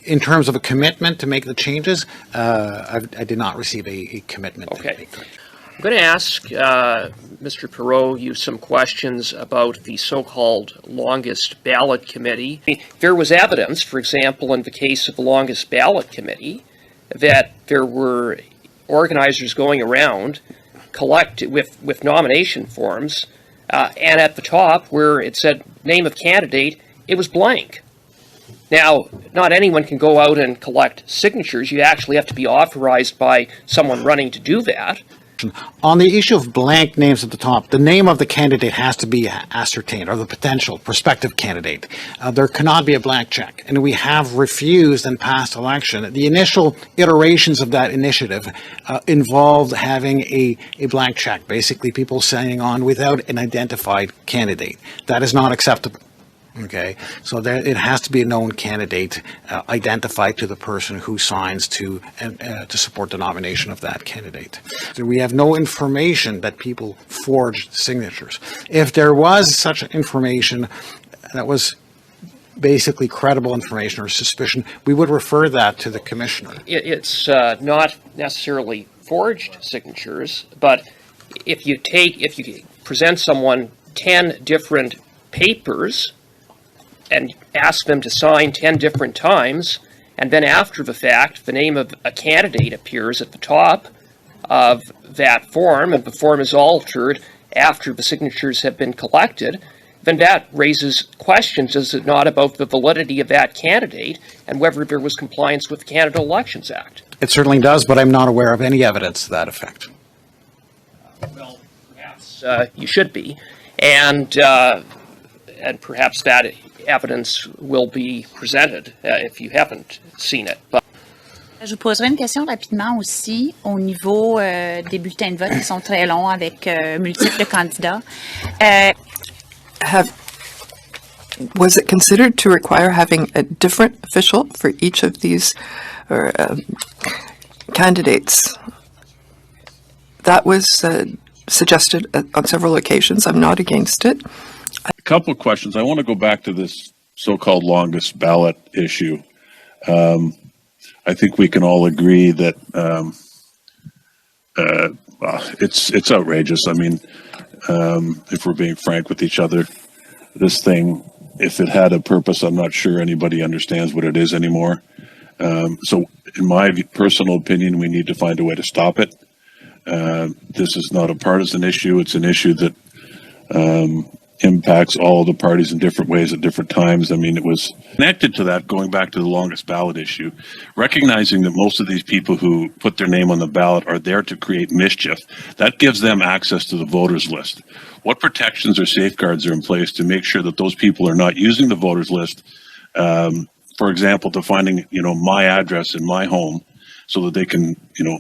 In terms of a commitment to make the changes, I did not receive a commitment. Okay. I'm going to ask Mr. Perot you some questions about the so-called Longest Ballot Committee. There was evidence, for example, in the case of the Longest Ballot Committee, that there were organizers going around with nomination forms, and at the top where it said name of candidate, it was blank. Now, not anyone can go out and collect signatures. You actually have to be authorized by someone running to do that. On the issue of blank names at the top, the name of the candidate has to be ascertained, or the potential prospective candidate. There cannot be a blank check. And we have refused in past election. The initial iterations of that initiative involved having a blank check, basically people signing on without an identified candidate. That is not acceptable. Okay, so it has to be a known candidate identified to the person who signs to support the nomination of that candidate. So we have no information that people forged signatures. If there was such information that was basically credible information or suspicion, we would refer that to the commissioner. It's not necessarily forged signatures, but if you present someone 10 different papers and ask them to sign 10 different times, and then after the fact, the name of a candidate appears at the top of that form, and the form is altered after the signatures have been collected, then that raises questions, does it not, about the validity of that candidate and whether there was compliance with the Canada Elections Act. It certainly does, but I'm not aware of any evidence to that effect. Well, perhaps you should be, and perhaps that evidence will be presented if you haven't seen it. But je vous poserai une question rapidement aussi au niveau des bulletins de vote qui sont très longs avec multiples candidats. Was it considered to require having a different official for each of these candidates? That was suggested on several occasions. I'm not against it. A couple of questions. I want to go back to this so-called longest ballot issue. I think we can all agree that it's outrageous. I mean, if we're being frank with each other, this thing, if it had a purpose, I'm not sure anybody understands what it is anymore. So in my personal opinion, we need to find a way to stop it. This is not a partisan issue. It's an issue that impacts all the parties in different ways at different times. I mean, it was connected to that, going back to the longest ballot issue, recognizing that most of these people who put their name on the ballot are there to create mischief. That gives them access to the voters list. What protections or safeguards are in place to make sure that those people are not using the voters list, for example, to finding, my address in my home so that they can,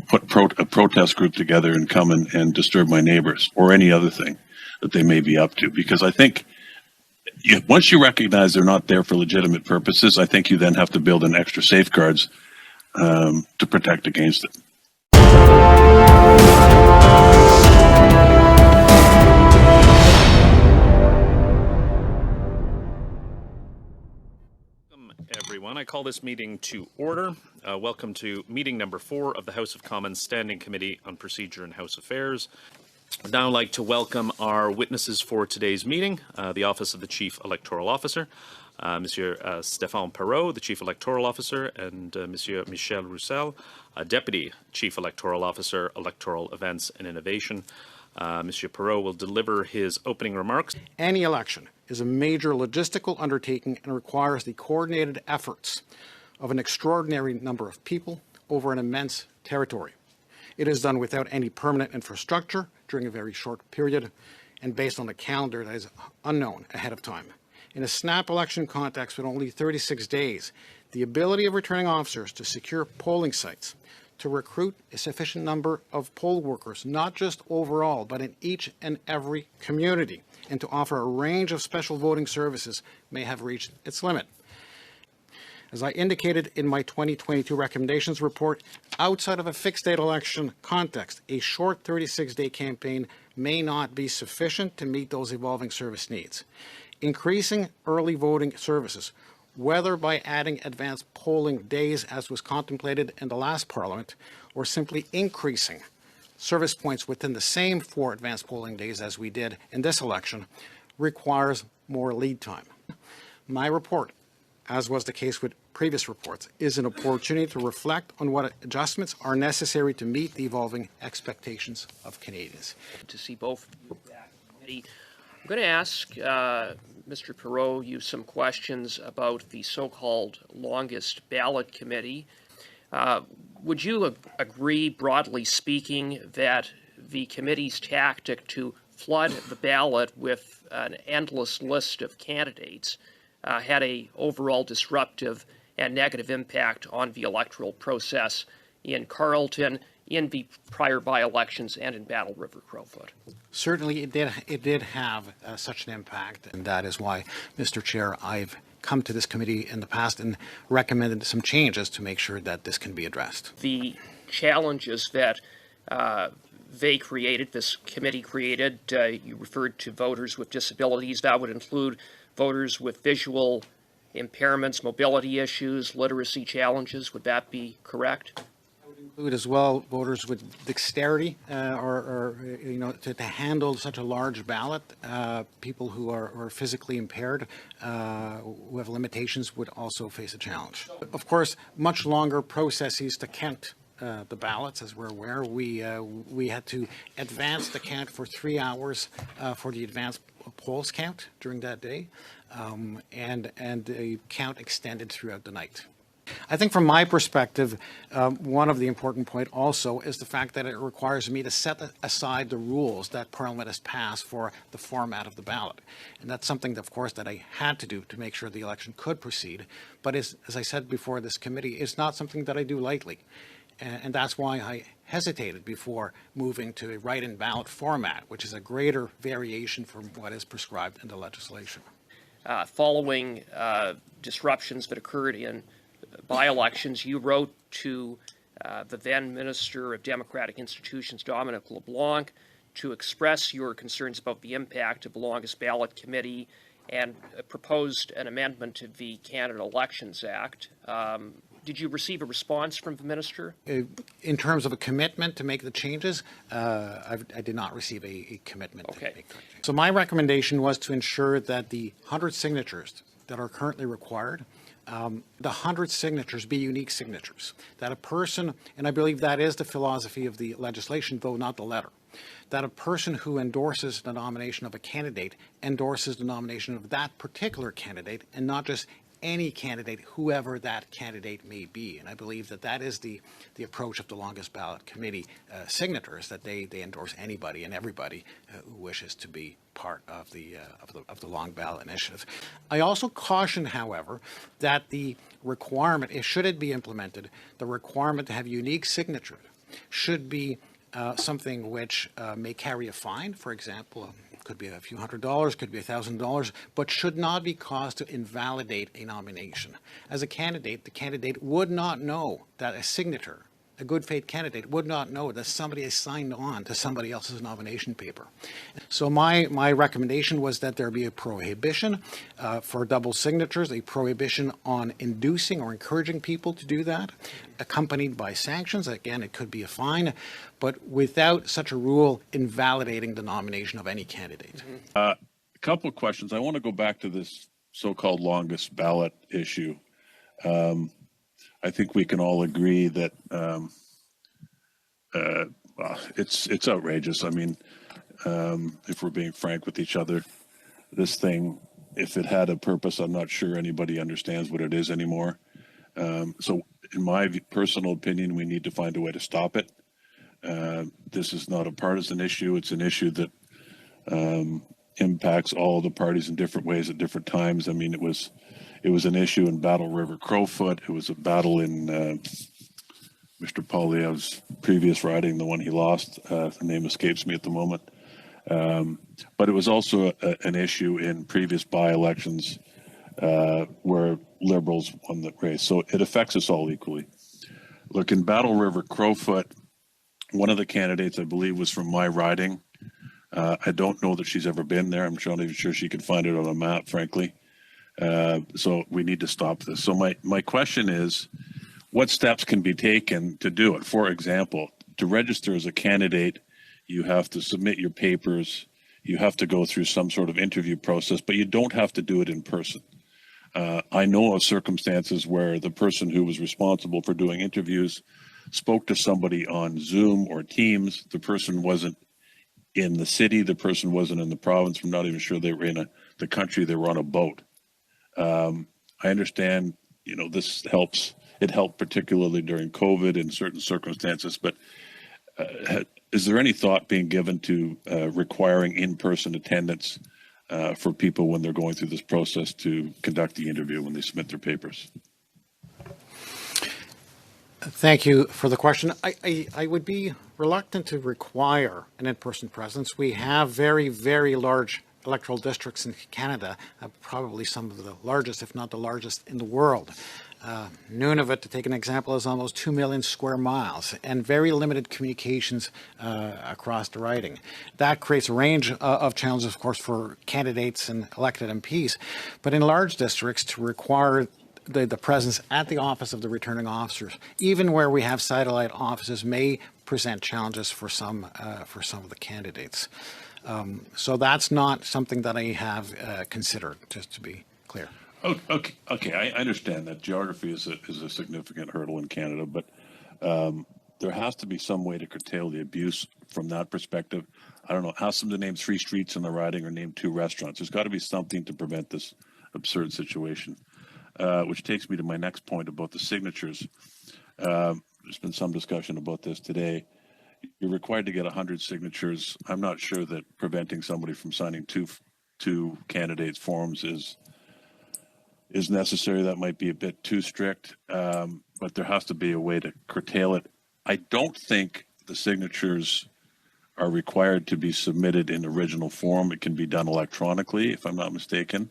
put a protest group together and come and disturb my neighbors or any other thing that they may be up to? Because I think once you recognize they're not there for legitimate purposes, I think you then have to build in extra safeguards to protect against it. Welcome, everyone. I call this meeting to order. Welcome to meeting number 4 of the House of Commons Standing Committee on Procedure and House Affairs. I'd now like to welcome our witnesses for today's meeting, the Office of the Chief Electoral Officer, Monsieur Stéphane Perot, the Chief Electoral Officer, and Monsieur Michel Roussel, Deputy Chief Electoral Officer, Electoral Events and Innovation. Monsieur Perot will deliver his opening remarks. Any election is a major logistical undertaking and requires the coordinated efforts of an extraordinary number of people over an immense territory. It is done without any permanent infrastructure during a very short period and based on a calendar that is unknown ahead of time. In a snap election context with only 36 days, the ability of returning officers to secure polling sites, to recruit a sufficient number of poll workers, not just overall, but in each and every community, and to offer a range of special voting services may have reached its limit. As I indicated in my 2022 recommendations report, outside of a fixed date election context, a short 36-day campaign may not be sufficient to meet those evolving service needs. Increasing early voting services whether by adding advanced polling days as was contemplated in the last Parliament, or simply increasing service points within the same 4 advanced polling days as we did in this election, requires more lead time. My report, as was the case with previous reports, is an opportunity to reflect on what adjustments are necessary to meet the evolving expectations of Canadians. To see both of you back in committee. I'm going to ask Mr. Perot you some questions about the so-called Longest Ballot Committee. Would you agree, broadly speaking, that the committee's tactic to flood the ballot with an endless list of candidates had a overall disruptive and negative impact on the electoral process in Carleton, in the prior by-elections, and in Battle River Crowfoot? Certainly, it did have such an impact, and that is why, Mr. Chair, I've come to this committee in the past and recommended some changes to make sure that this can be addressed. The challenges that they created, this committee created, you referred to voters with disabilities. That would include voters with visual impairments, mobility issues, literacy challenges. Would that be correct? Include as well voters with dexterity or to handle such a large ballot. People who are physically impaired, who have limitations, would also face a challenge. Of course, much longer processes to count the ballots, as we're aware. We had to advance the count for 3 hours for the advanced polls count during that day, and the count extended throughout the night. I think from my perspective, one of the important points also is the fact that it requires me to set aside the rules that Parliament has passed for the format of the ballot. And that's something, that, of course, that I had to do to make sure the election could proceed. But as I said before this committee, it's not something that I do lightly. And that's why I hesitated before moving to a write-in ballot format, which is a greater variation from what is prescribed in the legislation. Following disruptions that occurred in by-elections, you wrote to the then Minister of Democratic Institutions, Dominic LeBlanc, to express your concerns about the impact of the Longest Ballot Committee and proposed an amendment to the Canada Elections Act. Did you receive a response from the minister? In terms of a commitment to make the changes, I did not receive a commitment to make that change. So my recommendation was to ensure that the 100 signatures that are currently required, the 100 signatures be unique signatures. That a person, and I believe that is the philosophy of the legislation, though not the letter, that a person who endorses the nomination of a candidate endorses the nomination of that particular candidate and not just any candidate, whoever that candidate may be. And I believe that that is the approach of the Longest Ballot Committee signators, that they endorse anybody and everybody who wishes to be part of the long ballot initiative. I also caution, however, that the requirement, should it be implemented, the requirement to have unique signatures should be something which may carry a fine, for example. Could be a few $100s, could be $1,000, but should not be caused to invalidate a nomination. As a candidate, the candidate would not know that a signature, a good faith candidate, would not know that somebody has signed on to somebody else's nomination paper. So my recommendation was that there be a prohibition for double signatures, a prohibition on inducing or encouraging people to do that, accompanied by sanctions. Again, it could be a fine, but without such a rule invalidating the nomination of any candidate. A couple of questions. I want to go back to this so-called longest ballot issue. I think we can all agree that it's outrageous. I mean, if we're being frank with each other, this thing, if it had a purpose, I'm not sure anybody understands what it is anymore. So in my personal opinion, we need to find a way to stop it. This is not a partisan issue. It's an issue that impacts all the parties in different ways at different times. I mean, it was an issue in Battle River Crowfoot. It was a battle in Mr. Poilievre's previous riding, the one he lost. The name escapes me at the moment. But it was also an issue in previous by-elections where Liberals won the race. So it affects us all equally. Look, in Battle River Crowfoot, one of the candidates, I believe, was from my riding. I don't know that she's ever been there. I'm not even sure she could find it on a map, frankly. So we need to stop this. So my question is, what steps can be taken to do it? For example, to register as a candidate, you have to submit your papers, you have to go through some sort of interview process, but you don't have to do it in person. I know of circumstances where the person who was responsible for doing interviews spoke to somebody on Zoom or Teams. The person wasn't in the city, the person wasn't in the province. I'm not even sure they were in the country, they were on a boat. I understand, this helps. It helped particularly during COVID in certain circumstances, but is there any thought being given to requiring in-person attendance for people when they're going through this process to conduct the interview when they submit their papers? Thank you for the question. I would be reluctant to require an in-person presence. We have very, very large electoral districts in Canada, probably some of the largest, if not the largest in the world. Nunavut, to take an example, is almost 2 million square miles and very limited communications across the riding. That creates a range of challenges, of course, for candidates and elected MPs. But in large districts, to require the presence at the office of the returning officers, even where we have satellite offices, may present challenges for some of the candidates. So that's not something that I have considered, just to be clear. Okay. I understand that geography is a significant hurdle in Canada, but there has to be some way to curtail the abuse from that perspective. I don't know, ask them to name 3 streets in the riding or name 2 restaurants. There's got to be something to prevent this absurd situation, which takes me to my next point about the signatures. There's been some discussion about this today. You're required to get 100 signatures. I'm not sure that preventing somebody from signing two candidates' forms is necessary. That might be a bit too strict, but there has to be a way to curtail it. I don't think the signatures are required to be submitted in original form. It can be done electronically, if I'm not mistaken.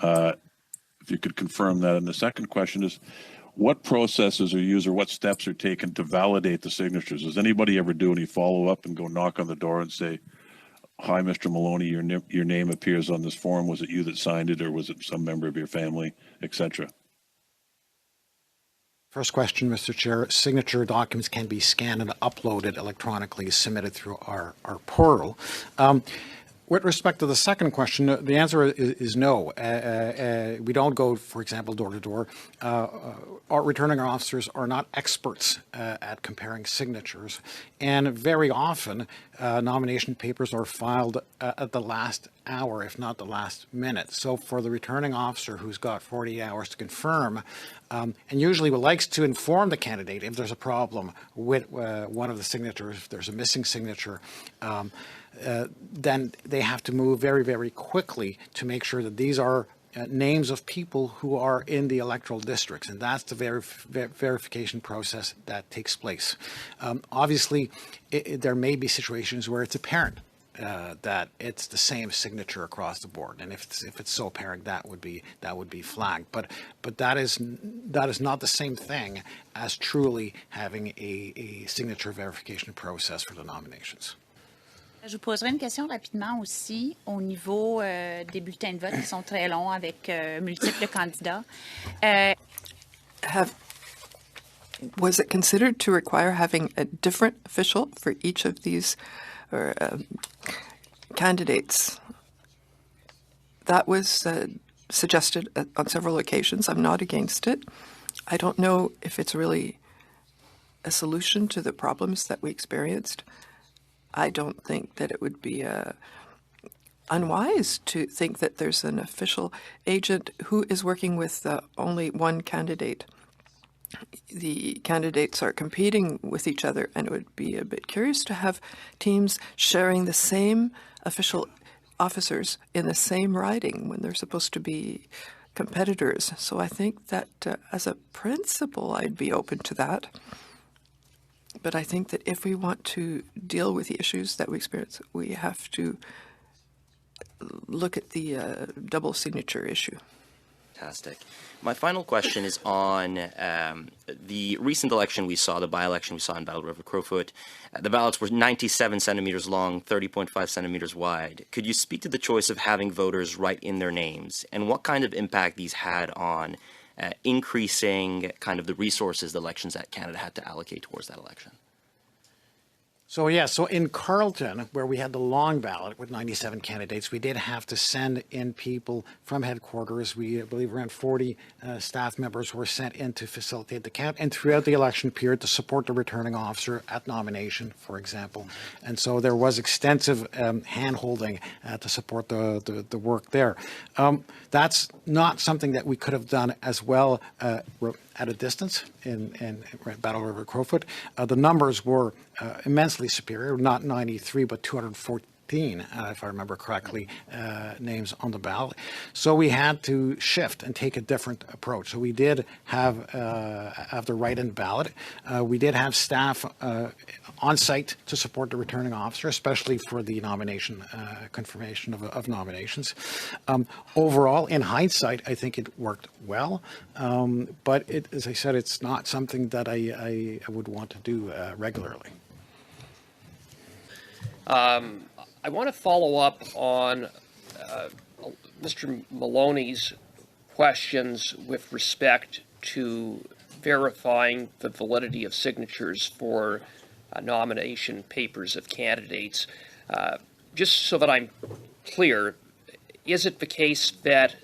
If you could confirm that. And the second question is, what processes are used or what steps are taken to validate the signatures? Does anybody ever do any follow-up and go knock on the door and say, "Hi, Mr. Maloney, your name appears on this form. Was it you that signed it, or was it some member of your family," etc.? First question, Mr. Chair. Signature documents can be scanned and uploaded electronically, submitted through our portal. With respect to the second question, the answer is no. We don't go, for example, door to door. Our returning officers are not experts at comparing signatures, and very often nomination papers are filed at the last hour, if not the last minute. So for the returning officer who's got 40 hours to confirm, and usually likes to inform the candidate if there's a problem with one of the signatures, if there's a missing signature, then they have to move very, very quickly to make sure that these are names of people who are in the electoral districts, and that's the verification process that takes place. Obviously, there may be situations where it's apparent that it's the same signature across the board, and if it's so apparent, that would be flagged. But that is not the same thing as truly having a signature verification process for the nominations. Je vous poserai une question rapidement aussi au niveau des bulletins de vote qui sont très longs avec multiples candidats. Was it considered to require having a different official for each of these candidates? That was suggested on several occasions. I'm not against it. I don't know if it's really a solution to the problems that we experienced. I don't think that it would be unwise to think that there's an official agent who is working with only one candidate. The candidates are competing with each other, and it would be a bit curious to have teams sharing the same official officers in the same riding when they're supposed to be competitors. So I think that as a principle, I'd be open to that. But I think that if we want to deal with the issues that we experience, we have to look at the double signature issue. Fantastic. My final question is on the recent election we saw, the by-election we saw in Battle River Crowfoot. The ballots were 97 centimeters long, 30.5 centimeters wide. Could you speak to the choice of having voters write in their names and what kind of impact these had on increasing kind of the resources the Elections Act Canada had to allocate towards that election? So yeah, so in Carleton, where we had the long ballot with 97 candidates, we did have to send in people from headquarters. I believe around 40 staff members were sent in to facilitate the count and throughout the election period to support the returning officer at nomination, for example. And so there was extensive hand-holding to support the work there. That's not something that we could have done as well at a distance in Battle River Crowfoot. The numbers were immensely superior, not 93, but 214, if I remember correctly, names on the ballot. So we had to shift and take a different approach. So we did have the write-in ballot. We did have staff on site to support the returning officer, especially for the nomination, confirmation of nominations. Overall, in hindsight, I think it worked well. But as I said, it's not something that I would want to do regularly. I want to follow up on Mr. Maloney's questions with respect to verifying the validity of signatures for nomination papers of candidates. Just so that I'm clear, is it the case that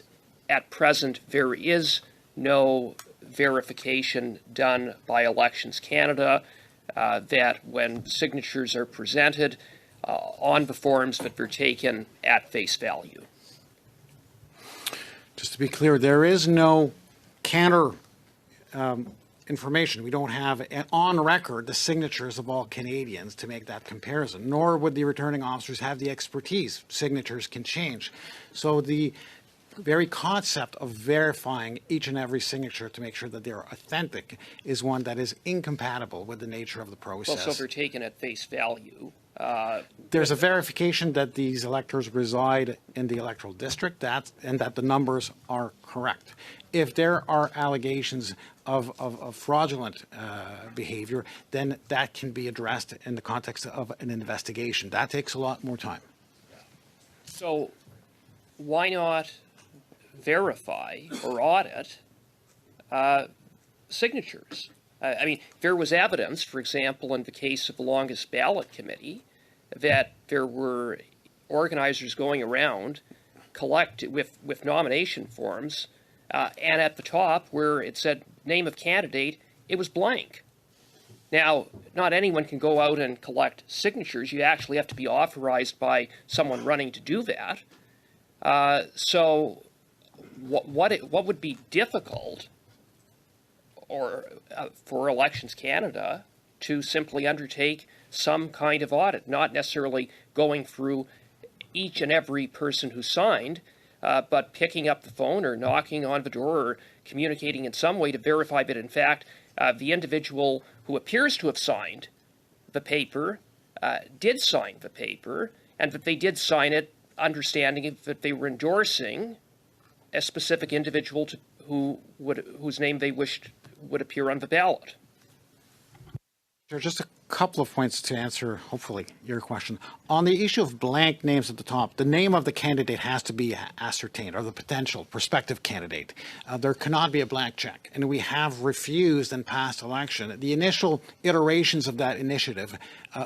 at present there is no verification done by Elections Canada, that when signatures are presented on the forms that they're taken at face value? Just to be clear, there is no counter information. We don't have on record the signatures of all Canadians to make that comparison, nor would the returning officers have the expertise. Signatures can change. So the very concept of verifying each and every signature to make sure that they're authentic is one that is incompatible with the nature of the process. Well, so they're taken at face value. There's a verification that these electors reside in the electoral district and that the numbers are correct. If there are allegations of fraudulent behavior, then that can be addressed in the context of an investigation. That takes a lot more time. So why not verify or audit signatures? I mean, there was evidence, for example, in the case of the Longest Ballot Committee, that there were organizers going around with nomination forms, and at the top where it said name of candidate, it was blank. Now, not anyone can go out and collect signatures. You actually have to be authorized by someone running to do that. So what would be difficult for Elections Canada to simply undertake some kind of audit, not necessarily going through each and every person who signed, but picking up the phone or knocking on the door or communicating in some way to verify that, in fact, the individual who appears to have signed the paper did sign the paper, and that they did sign it understanding that they were endorsing a specific individual whose name they wished would appear on the ballot. There are just a couple of points to answer, hopefully, your question. On the issue of blank names at the top, the name of the candidate has to be ascertained, or the potential prospective candidate. There cannot be a blank check. And we have refused in past election. The initial iterations of that initiative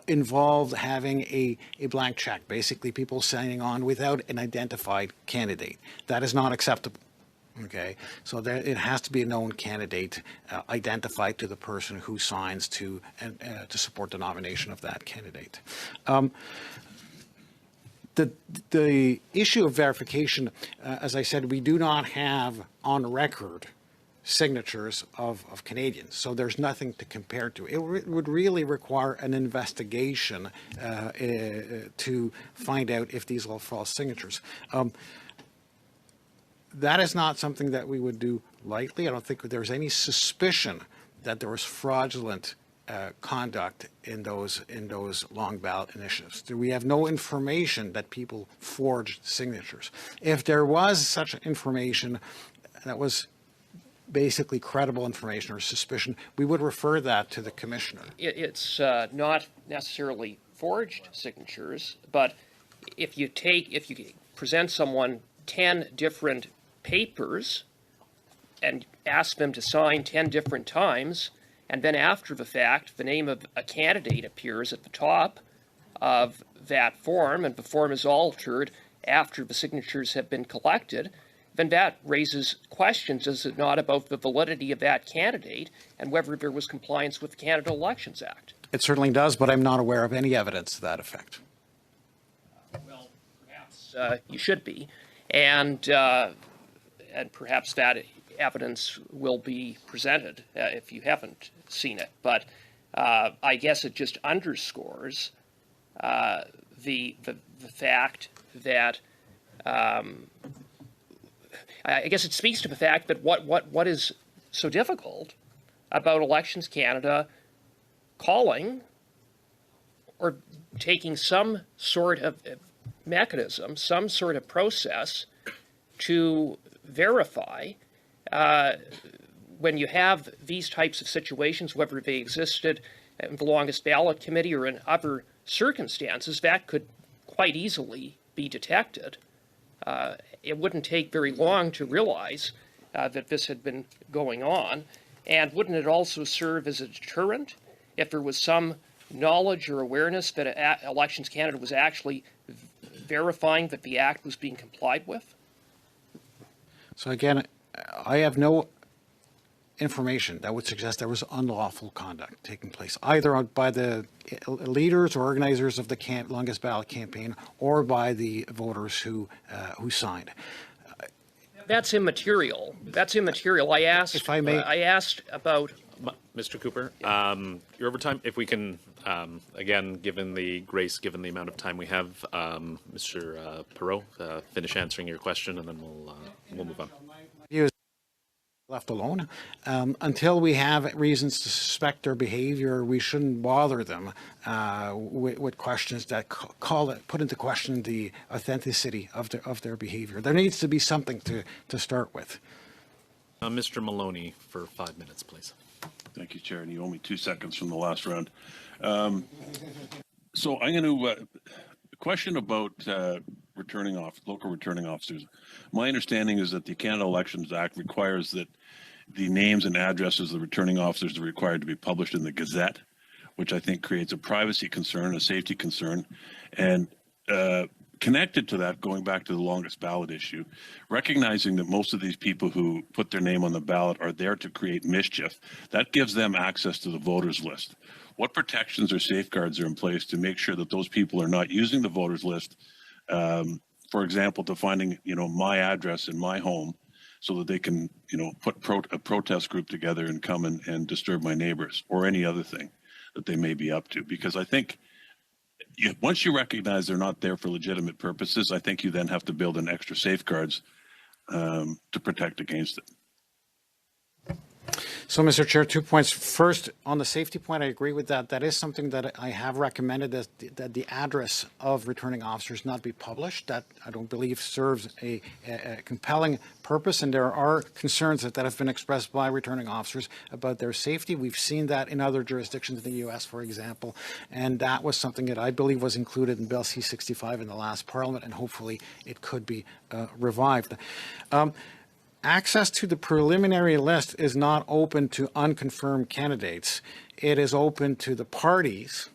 involved having a blank check, basically people signing on without an identified candidate. That is not acceptable. Okay, so it has to be a known candidate identified to the person who signs to support the nomination of that candidate. The issue of verification, as I said, we do not have on record signatures of Canadians, so there's nothing to compare to. It would really require an investigation to find out if these are false signatures. That is not something that we would do lightly. I don't think there's any suspicion that there was fraudulent conduct in those long ballot initiatives. We have no information that people forged signatures. If there was such information, that was basically credible information or suspicion, we would refer that to the commissioner. It's not necessarily forged signatures, but if you present someone 10 different papers and ask them to sign 10 different times, and then after the fact, the name of a candidate appears at the top of that form, and the form is altered after the signatures have been collected, then that raises questions, does it not, about the validity of that candidate and whether there was compliance with the Canada Elections Act. It certainly does, but I'm not aware of any evidence to that effect. Well, perhaps you should be, and perhaps that evidence will be presented if you haven't seen it. But I guess it just underscores the fact that I guess it speaks to the fact that what is so difficult about Elections Canada calling or taking some sort of mechanism, some sort of process to verify when you have these types of situations, whether they existed in the Longest Ballot Committee or in other circumstances, that could quite easily be detected. It wouldn't take very long to realize that this had been going on. And wouldn't it also serve as a deterrent if there was some knowledge or awareness that Elections Canada was actually verifying that the act was being complied with? So again, I have no information that would suggest there was unlawful conduct taking place, either by the leaders or organizers of the Longest Ballot campaign or by the voters who signed. That's immaterial. That's immaterial. I asked. If I may, I asked about. Mr. Cooper, your overtime, if we can, again, given the amount of time we have, Mr. Perot, finish answering your question, and then we'll move on. Left alone. Until we have reasons to suspect their behavior, we shouldn't bother them with questions that put into question the authenticity of their behavior. There needs to be something to start with. Mr. Maloney, for 5 minutes, please. Thank you, Chair, and you owe me 2 seconds from the last round. So I'm going to question about local returning officers. My understanding is that the Canada Elections Act requires that the names and addresses of the returning officers are required to be published in the Gazette, which I think creates a privacy concern, a safety concern, and connected to that, going back to the longest ballot issue, recognizing that most of these people who put their name on the ballot are there to create mischief, that gives them access to the voters list. What protections or safeguards are in place to make sure that those people are not using the voters list, for example, to finding my address in my home, so that they can put a protest group together and come and disturb my neighbors or any other thing that they may be up to? Because I think once you recognize they're not there for legitimate purposes, I think you then have to build in extra safeguards to protect against it. So, Mr. Chair, 2 points. First, on the safety point, I agree with that. That is something that I have recommended, that the address of returning officers not be published. That I don't believe serves a compelling purpose, and there are concerns that have been expressed by returning officers about their safety. We've seen that in other jurisdictions in the U.S., for example, and that was something that I believe was included in Bill C-65 in the last Parliament, and hopefully it could be revived. Access to the preliminary list is not open to unconfirmed candidates. It is open to the parties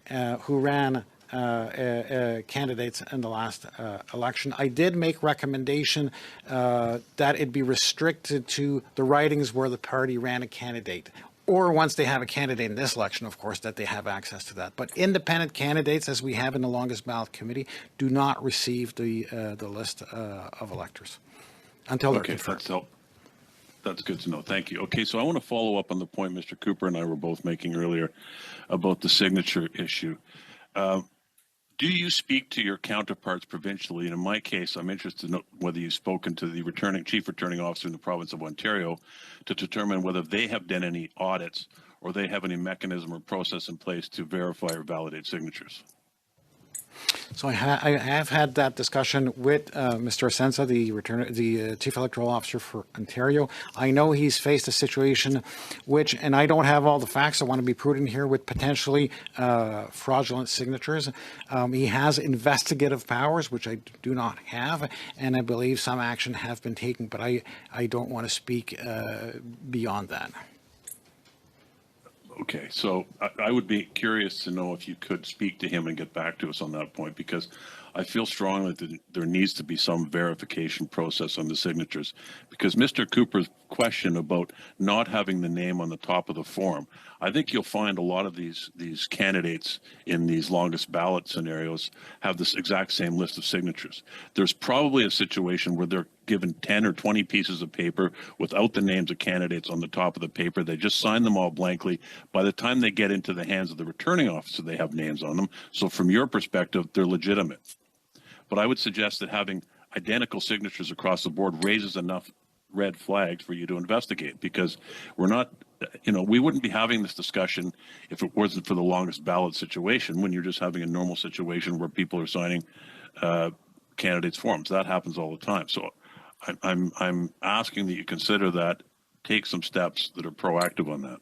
who ran candidates in the last election. I did make recommendation that it be restricted to the ridings where the party ran a candidate, or once they have a candidate in this election, of course, that they have access to that. But independent candidates, as we have in the Longest Ballot Committee, do not receive the list of electors until they're confirmed. That's good to know. Thank you. Okay, so I want to follow up on the point Mr. Cooper and I were both making earlier about the signature issue. Do you speak to your counterparts provincially? And in my case, I'm interested to know whether you've spoken to the chief returning officer in the province of Ontario to determine whether they have done any audits or they have any mechanism or process in place to verify or validate signatures. So I have had that discussion with Mr. Asensa, the Chief Electoral Officer for Ontario. I know he's faced a situation which, and I don't have all the facts, I want to be prudent here, with potentially fraudulent signatures. He has investigative powers, which I do not have, and I believe some action have been taken, but I don't want to speak beyond that. Okay, so I would be curious to know if you could speak to him and get back to us on that point, because I feel strongly that there needs to be some verification process on the signatures. Because Mr. Cooper's question about not having the name on the top of the form, I think you'll find a lot of these candidates in these longest ballot scenarios have this exact same list of signatures. There's probably a situation where they're given 10 or 20 pieces of paper without the names of candidates on the top of the paper. They just sign them all blankly. By the time they get into the hands of the returning officer, they have names on them. So from your perspective, they're legitimate. But I would suggest that having identical signatures across the board raises enough red flags for you to investigate, because we're not, we wouldn't be having this discussion if it wasn't for the longest ballot situation, when you're just having a normal situation where people are signing candidates' forms. That happens all the time. So I'm asking that you consider that, take some steps that are proactive on that.